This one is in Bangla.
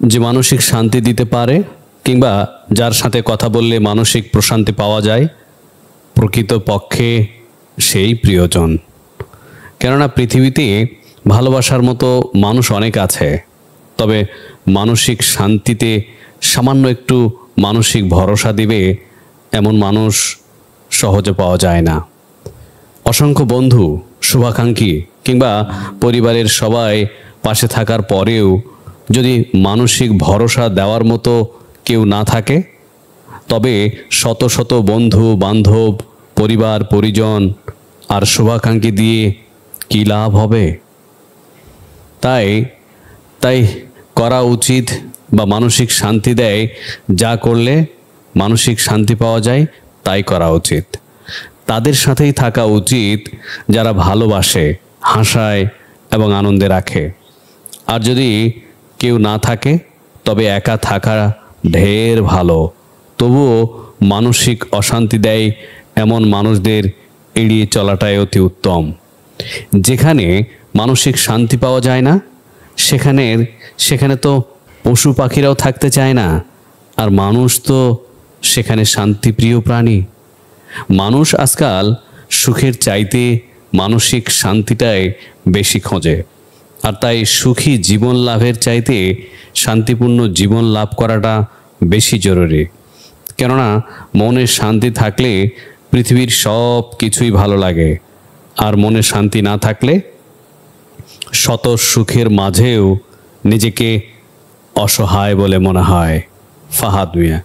যে মানসিক শান্তি দিতে পারে কিংবা যার সাথে কথা বললে মানসিক প্রশান্তি পাওয়া যায়, প্রকৃতপক্ষে সেই প্রিয়জন। কেননা পৃথিবীতে ভালোবাসার মতো মানুষ অনেক আছে, তবে মানসিক শান্তিতে সামান্য একটু মানসিক ভরসা দিবে এমন মানুষ সহজে পাওয়া যায় না। অসংখ্য বন্ধু, শুভাকাঙ্ক্ষী কিংবা পরিবারের সবাই পাশে থাকার পরেও যদি মানসিক ভরসা দেওয়ার মতো কেউ না থাকে, তবে শত শত বন্ধু বান্ধব, পরিবার পরিজন আর শুভাকাঙ্ক্ষী দিয়ে কী লাভ হবে? তাই করা উচিত বা মানসিক শান্তি দেয় যা করলে মানসিক শান্তি পাওয়া যায় তাই করা উচিত। তাদের সাথেই থাকা উচিত যারা ভালোবাসে, হাসায় এবং আনন্দে রাখে। আর যদি কেউ না থাকে তবে একা থাকা ঢের ভালো। তবুও মানসিক অশান্তি দেয় এমন মানুষদের এড়িয়ে চলাটাই অতি উত্তম। যেখানে মানসিক শান্তি পাওয়া যায় না সেখানে তো পশু পাখিরাও থাকতে চায় না, আর মানুষ তো সেখানে শান্তিপ্রিয় প্রাণী। মানুষ আজকাল সুখের চাইতে মানসিক শান্তিটাই বেশি খোঁজে, আর তাই সুখী জীবন লাভের চাইতে শান্তিপূর্ণ জীবন লাভ করাটা বেশি জরুরি। কেননা মনে শান্তি থাকলে পৃথিবীর সব কিছুই ভালো লাগে, আর মনে শান্তি না থাকলে শত সুখের মাঝেও নিজেকে অসহায় বলে মনে হয়। ফাহাদ মিয়া।